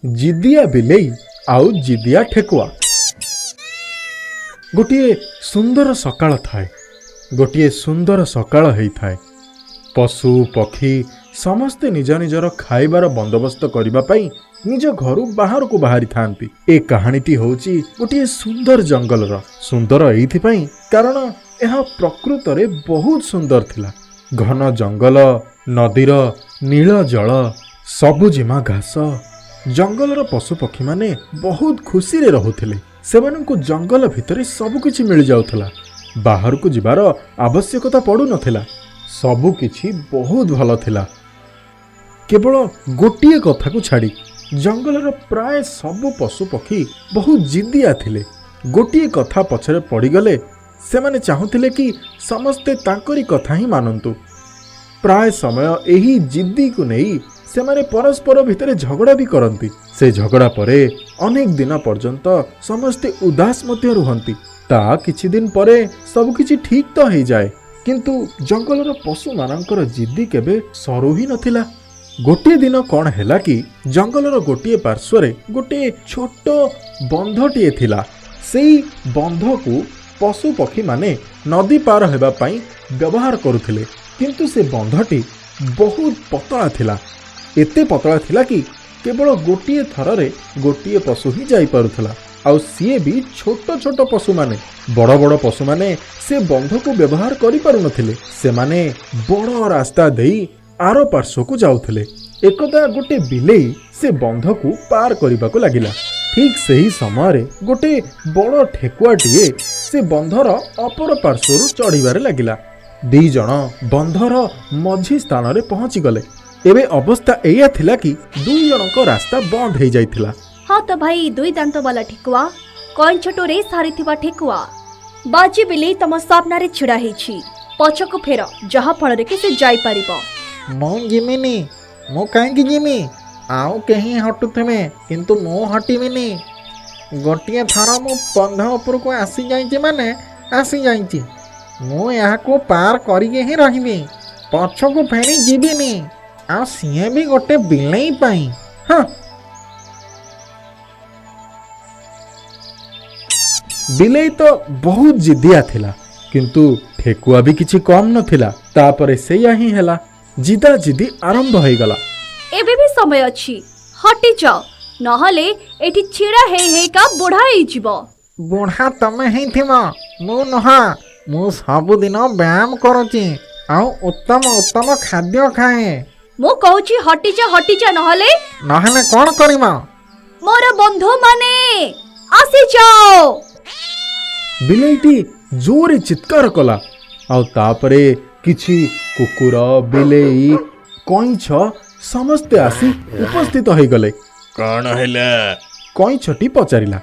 जिदिया बिलेई आउ जिदिया ठेकुआ। गोटिए सुंदर सकाळ थाए, गोटिए सुंदर सकाळ हेई थाए। पशु पक्षी समस्ते निज निजर खाइबार बंदोबस्त करबा पई निज घरु बाहर को बाहरी थांती। ए कहानीटी होची गोटिए सुंदर जंगलर। सुंदर एइथि पई कारण यह प्रकृत रे बहुत सुंदर थिला। घन जंगल, नदीर नील जल, सबुजिमा घास। जंगलर पशु पक्षी माने बहुत खुशी रे रहुथिले। सेमानंकु जंगल भितरे सब किछि मिल जाउथला। बाहर को जिबार आवश्यकता पड़ू नथिला। सबु किछि बहुत भल थिला। केवल गोटिए कथा को छाड़ी जंगलर प्राय सबु पशु पक्षी बहुत जिद्दिया थिले। गोटिए कथा पछरे पड़ी गले सेमाने चाहुथिले कि समस्ते तांकरी कथा ही मानंतु। प्राय समय एही जिद्दी को नहीं सेमाने परस्पर भितरे झगड़ा भी करती। से झगड़ा परे अनेक दिन पर्यंत समस्ते उदास मध्य रुहंती। ता किछि दिन परे सब किछि ठीक तो हो जाए, किंतु जंगलर पशु मानकर जिद्दी केबे सरू ही नथिला। गोटे दिन कौन हैला कि जंगलर गोटे पार्श्वरे गोटे छोट बंधटिए थिला। सेई बंध को पशु पक्षी माने नदी पार हेबा पई व्यवहार करुथिले, किंतु से बंधटी बहुत पतला थिला। एते पतला थिला कि केवल गोटे थରରେ गोटे पशु ही जाई पारुथला। आउ सीए भी छोट छोट पशु माने बड़ बड़ पशु माने से बंध को व्यवहार करि पारु नथिले। से माने बड़ रास्ता देई आरो पार्श्व को जाउथले। एकदा गोटे बिलेई से बंध को पार करबा को लागिला। ठीक सही समय गोटे बड़ ठेकुआटीए से बंधर अपर पार्श्व चढ़ीबारे लागिला। दी जण बंधर मझी स्थान रे पहुंची गले। एबे अवस्था एया थिला कि दुई जनक रास्ता बंद हो जाइथिला। हाँ तो भाई दुई दांत वाला ठेकुआ कौन छोटो रे सारी थिबा ठेकुआ बाजी बिलेई तम सामना रे छिड़ा हेछि। पछको फेर जहा फल रे कि से जाई परिबो। मो जिमिनी मो काहे जिमी आउ कहीं हटुथमे, किंतु मो हटिमिनी। गोटिए थर मो बंध ऊपर को आसी जाइछि माने आसी जाइछि। मो यहाँ को पार करिके ही रहिबी, पछको फेरी जीविनी। आ सिए भी गोटे बिलेई पाई। हाँ बिलेई तो बहुत जिद्दिया थिला, किंतु ठेकुआ भी किछि कम नथिला। तापरे सेया ही हैला, जिदा जिदी आरंभ हो गला। एबे भी समय अछि, हटि जाओ नहले एठी छिड़ा हे का बुढ़ा ही जीवो। बुढ़ा तमे ही थिमा, मु नहा। मु सब दिन व्यायाम करूची आउ उत्तम उत्तम खाद्य खाए। मु कहूची हटि जा नहले नहले कौन करिमा? मोर बंधु माने आसी जाओ। बिलेईटी जोरे चित्कार कला। आउ तापरे किछि कुकुर, बिलेई, कईछ समस्ते आसी उपस्थित हो गले। कौन हैला? कईछटी पचारिला।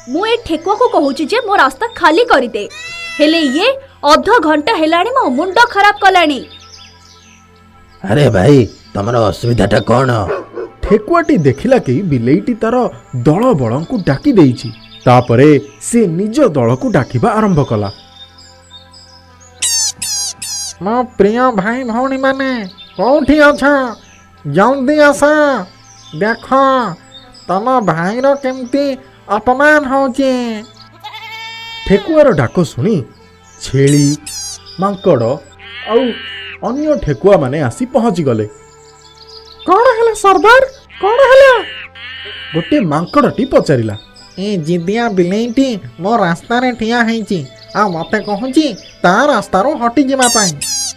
मु ए ठेकुआ को कहूची जे मो रास्ता खाली करि दे, हेले ये अध घंटा हेलाणी मो मुंड खराब कलाणी। अरे भाई तमर असुविधाटा कौन? ठेकुआटी देखिला कि बिलेईटी तार दल बल को डाकी देइछि। तापरे से निज दल को डाकिबा आरंभ कला। मो प्रिय भाई भौणी माने कोठी अछ? जल्दी आस, देख तम भाईर केमती अपमान होची। ठेकुआर डाक सुनी छेली, मांकड़ आउ अन्य ठेकुआ माने आसी पहुंची गले। कौन हैला सरदार, कौन हैला? गोटे मांकड़टी पचारिला। ए जिदिया बिलेईटी मो रास्ता रे ठिया हेची आ मते कहूची ता रास्ता रो हटि जिमा पाई।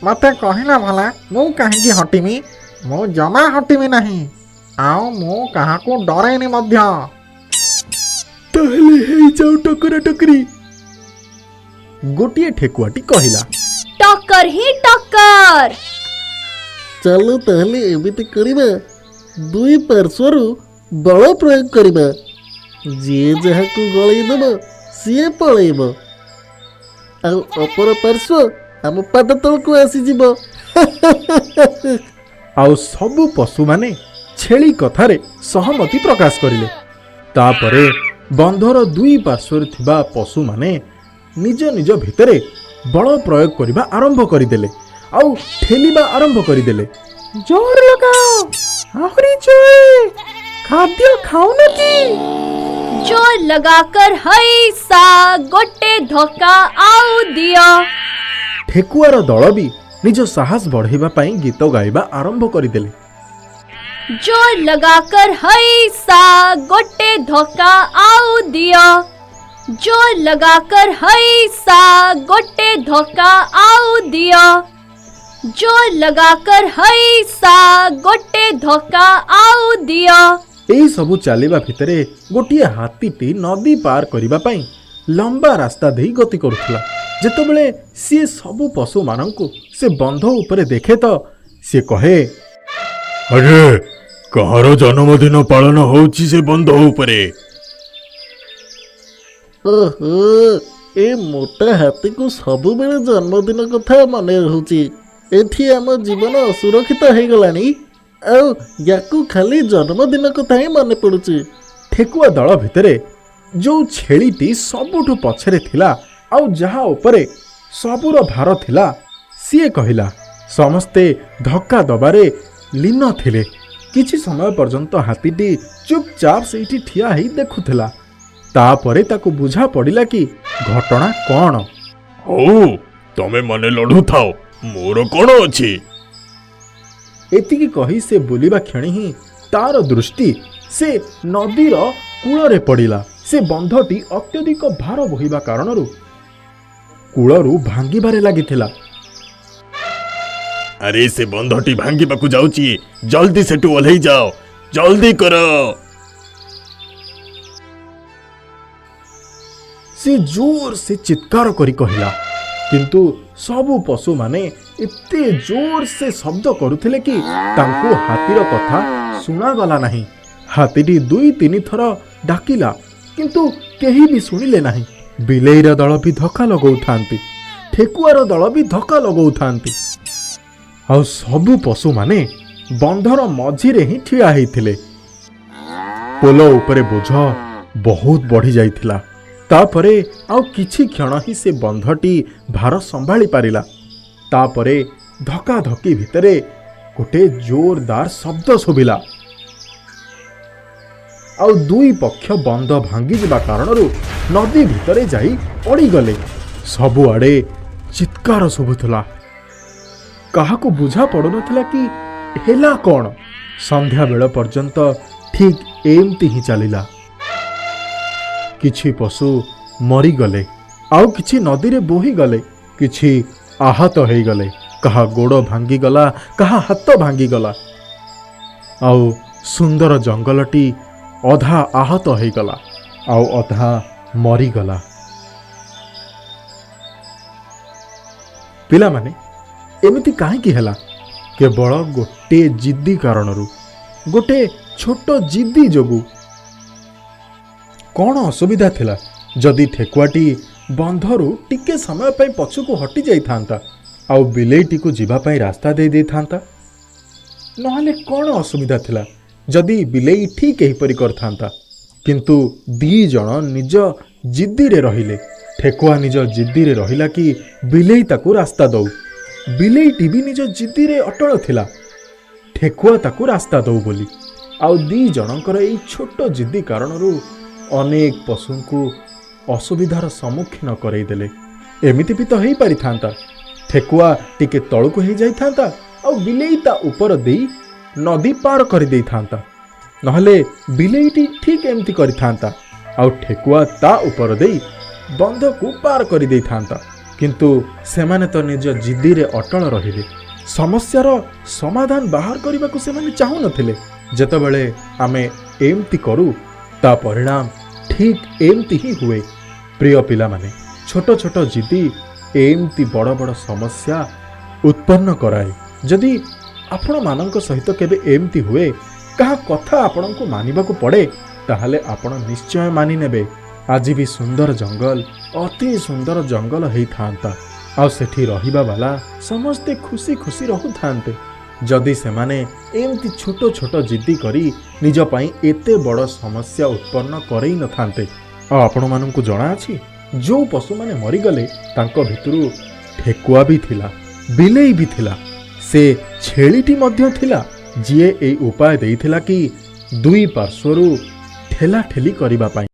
मते कहिला भला मु काहेकी हटिमी? मु जमा हटिमी नाही। आउ मु कहा को डरेनी मध्य। ताहले हेई जाऊ टकरा टकरी। गोटिए ठेकुआटी कहिला। टक्कर ही टक्कर। चलो ताहले एबिति करिबा। दुई पार्श्वरु बल प्रयोग करिबा। जे जहाकू गळई देबो सिए पळेइबो। आ अपर पार्श्व हम पाद तळकू आसी जिवो। आउ सबु पशु माने छेली कथारे सहमति प्रकाश करिले। तापरे बंधर दुई पार्श्वर थिबा पशु माने निज निज भितरे बल प्रयोग करिबा आरंभ करिदेले। आउ ठेलिबा आरंभ करिदेले। जोर लगाओ, आहुरी जोर, ଖାଦ୍ୟ ଖାଉନ କି? जोर लगाकर हई सा गोटे धक्का आउ दियो। ଠେକୁଆର ଦଳ ବି ନିଜ ସାହସ ବଢ଼ାଇବା ପାଇଁ ଗୀତ ଗାଇବା ଆରମ୍ଭ କରିଦେଲେ। जोर लगाकर हई सा गोटे धक्का आउ दियो। जोर लगाकर हई सा गोटे धक्का आउ दियो। जोर लगाकर हई सा गोटे धक्का आउ दियो। ଏହି ସବୁ ଚାଲିବା ଭିତରେ ଗୋଟିଏ ହାତୀଟି ନଦୀ ପାର କରିବା ପାଇଁ ଲମ୍ବା ରାସ୍ତା ଦେଇ ଗତି କରୁଥିଲା। ଯେତେବେଳେ ସିଏ ସବୁ ପଶୁମାନଙ୍କୁ ସେ ବନ୍ଧ ଉପରେ ଦେଖେ ତ ସିଏ କହେ, ଆରେ କାହାର ଜନ୍ମଦିନ ପାଳନ ହଉଛି ସେ ବନ୍ଧ ଉପରେ? ଓହୋ, ଏ ମୋଟା ହାତୀକୁ ସବୁବେଳେ ଜନ୍ମଦିନ କଥା ମନେ ରହୁଛି। ଏଠି ଆମ ଜୀବନ ଅସୁରକ୍ଷିତ ହେଇଗଲାଣି, ଆଉ ୟାକୁ ଖାଲି ଜନ୍ମଦିନ କଥା ହିଁ ମନେ ପଡୁଛି। ଠେକୁଆ ଦଳ ଭିତରେ ଯୋଉ ଛେଳିଟି ସବୁଠୁ ପଛରେ ଥିଲା ଆଉ ଯାହା ଉପରେ ସବୁର ଭାର ଥିଲା, ସିଏ କହିଲା। ସମସ୍ତେ ଧକ୍କା ଦବାରେ ଲୀନ ଥିଲେ। କିଛି ସମୟ ପର୍ଯ୍ୟନ୍ତ ହାତୀଟି ଚୁପଚାପ ସେଇଠି ଠିଆ ହେଇ ଦେଖୁଥିଲା। ତାପରେ ତାକୁ ବୁଝା ପଡ଼ିଲା କି ଘଟଣା କ'ଣ। ହଉ ତମେ ମାନେ ଲଢୁଥାଅ, ମୋର କ'ଣ ଅଛି? ଏତିକି କହି ସେ ବୁଲିବା କ୍ଷଣି ହିଁ ତାର ଦୃଷ୍ଟି ସେ ନଦୀର କୂଳରେ ପଡ଼ିଲା। ସେ ବନ୍ଧଟି ଅତ୍ୟଧିକ ଭାର ବୋହିବା କାରଣରୁ କୂଳରୁ ଭାଙ୍ଗିବାରେ ଲାଗିଥିଲା। ଆରେ ସେ ବନ୍ଧଟି ଭାଙ୍ଗିବାକୁ ଯାଉଛି, ଜଲ୍ଦି ସେଠୁ ଓହ୍ଲେଇ ଯାଅ, ଜଲ୍ଦି କର। ସେ ଜୋର ସେ ଚିତ୍କାର କରି କହିଲା, କିନ୍ତୁ ସବୁ ପଶୁମାନେ ଏତେ ଜୋର ସେ ଶବ୍ଦ କରୁଥିଲେ କି ତାଙ୍କୁ ହାତୀର କଥା ଶୁଣାଗଲା ନାହିଁ। ହାତୀଟି 2-3 ଥର ଡାକିଲା, କିନ୍ତୁ କେହି ବି ଶୁଣିଲେ ନାହିଁ। ବିଲେଇର ଦଳ ବି ଧକ୍କା ଲଗାଉଥାନ୍ତି, ଠେକୁଆର ଦଳ ବି ଧକ୍କା ଲଗାଉଥାନ୍ତି, ଆଉ ସବୁ ପଶୁମାନେ ବନ୍ଧର ମଝିରେ ହିଁ ଠିଆ ହେଇଥିଲେ। ପୋଲ ଉପରେ ବୋଝ ବହୁତ ବଢ଼ି ଯାଇଥିଲା। ତାପରେ ଆଉ କିଛି କ୍ଷଣ ହିଁ ସେ ବନ୍ଧଟି ଭାର ସମ୍ଭାଳି ପାରିଲା। ତାପରେ ଧକ୍କା ଧକ୍କି ଭିତରେ ଗୋଟେ ଜୋରଦାର ଶବ୍ଦ ଶୁଭିଲା, ଆଉ ଦୁଇ ପକ୍ଷ ବନ୍ଧ ଭାଙ୍ଗିଯିବା କାରଣରୁ ନଦୀ ଭିତରେ ଯାଇ ପଡ଼ିଗଲେ। ସବୁଆଡ଼େ ଚିତ୍କାର ଶୁଭୁଥିଲା। କାହାକୁ ବୁଝା ପଡ଼ୁନଥିଲା କି ହେଲା କ'ଣ। ସନ୍ଧ୍ୟାବେଳ ପର୍ଯ୍ୟନ୍ତ ଠିକ୍ ଏମିତି ହିଁ ଚାଲିଲା। କିଛି ପଶୁ ମରିଗଲେ, ଆଉ କିଛି ନଦୀରେ ବୋହିଗଲେ, କିଛି ଆହତ ହେଇଗଲେ। କାହା ଗୋଡ଼ ଭାଙ୍ଗିଗଲା, କାହା ହାତ ଭାଙ୍ଗିଗଲା, ଆଉ ସୁନ୍ଦର ଜଙ୍ଗଲଟି ଅଧା ଆହତ ହେଇଗଲା, ଆଉ ଅଧା ମରିଗଲା। ପିଲାମାନେ, ଏମିତି କାହିଁକି ହେଲା? କେବଳ ଗୋଟେ ଜିଦ୍ଦି କାରଣରୁ, ଗୋଟେ ଛୋଟ ଜିଦ୍ଦି ଯୋଗୁଁ। କ'ଣ ଅସୁବିଧା ଥିଲା ଯଦି ଠେକୁଆଟି ବନ୍ଧରୁ ଟିକେ ସମୟ ପାଇଁ ପଛକୁ ହଟି ଯାଇଥାନ୍ତା ଆଉ ବିଲେଇଟିକୁ ଯିବା ପାଇଁ ରାସ୍ତା ଦେଇ ଦେଇଥାନ୍ତା? ନହେଲେ କ'ଣ ଅସୁବିଧା ଥିଲା ଯଦି ବିଲେଇ ଠିକ୍ ଏହିପରି କରିଥାନ୍ତା? କିନ୍ତୁ 2 ଜଣ ନିଜ ଜିଦ୍ଦିରେ ରହିଲେ। ଠେକୁଆ ନିଜ ଜିଦ୍ଦିରେ ରହିଲା କି ବିଲେଇ ତାକୁ ରାସ୍ତା ଦଉ। ବିଲେଇଟି ବି ନିଜ ଜିଦ୍ଦିରେ ଅଟଳ ଥିଲା, ଠେକୁଆ ତାକୁ ରାସ୍ତା ଦଉ ବୋଲି। ଆଉ 2 ଜଣଙ୍କର ଏଇ ଛୋଟ ଜିଦ୍ଦି କାରଣରୁ ଅନେକ ପଶୁଙ୍କୁ ଅସୁବିଧାର ସମ୍ମୁଖୀନ କରେଇଦେଲେ। ଏମିତି ବି ତ ହେଇପାରିଥାନ୍ତା, ଠେକୁଆ ଟିକେ ତଳକୁ ହେଇଯାଇଥାନ୍ତା ଆଉ ବିଲେଇ ତା ଉପର ଦେଇ ନଦୀ ପାର କରିଦେଇଥାନ୍ତା। ନହେଲେ ବିଲେଇଟି ଠିକ୍ ଏମିତି କରିଥାନ୍ତା ଆଉ ଠେକୁଆ ତା ଉପର ଦେଇ ବନ୍ଧକୁ ପାର କରିଦେଇଥାନ୍ତା। କିନ୍ତୁ ସେମାନେ ତ ନିଜ ଜିଦ୍ଦିରେ ଅଟଳ ରହିଲେ। ସମସ୍ୟାର ସମାଧାନ ବାହାର କରିବାକୁ ସେମାନେ ଚାହୁଁନଥିଲେ। ଯେତେବେଳେ ଆମେ ଏମିତି କରୁ, ତା ପରିଣାମ ଠିକ୍ ଏମିତି ହିଁ ହୁଏ। ପ୍ରିୟ ପିଲାମାନେ, ଛୋଟ ଛୋଟ ଜିଦ୍ଦି ଏମିତି ବଡ଼ ବଡ଼ ସମସ୍ୟା ଉତ୍ପନ୍ନ କରାଏ। ଯଦି ଆପଣମାନଙ୍କ ସହିତ କେବେ ଏମିତି ହୁଏ, କାହା କଥା ଆପଣଙ୍କୁ ମାନିବାକୁ ପଡ଼େ, ତାହେଲେ ଆପଣ ନିଶ୍ଚୟ ମାନିନେବେ। ଆଜି ବି ସୁନ୍ଦର ଜଙ୍ଗଲ, ଅତି ସୁନ୍ଦର ଜଙ୍ଗଲ ହେଇଥାନ୍ତା, ଆଉ ସେଠି ରହିବା ବାଲା ସମସ୍ତେ ଖୁସି ଖୁସି ରହୁଥାନ୍ତେ ଯଦି ସେମାନେ ଏମିତି ଛୋଟ ଛୋଟ ଜିଦ୍ଦି କରି ନିଜ ପାଇଁ ଏତେ ବଡ଼ ସମସ୍ୟା ଉତ୍ପନ୍ନ କରେଇ ନଥାନ୍ତେ। ଆଉ ଆପଣମାନଙ୍କୁ ଜଣାଅଛି, ଯେଉଁ ପଶୁମାନେ ମରିଗଲେ ତାଙ୍କ ଭିତରୁ ଠେକୁଆ ବି ଥିଲା, ବିଲେଇ ବି ଥିଲା, ସେ ଛେଳିଟି ମଧ୍ୟ ଥିଲା, ଯିଏ ଏଇ ଉପାୟ ଦେଇଥିଲା କି ଦୁଇ ପାର୍ଶ୍ୱରୁ ଠେଲାଠେଲି କରିବା ପାଇଁ।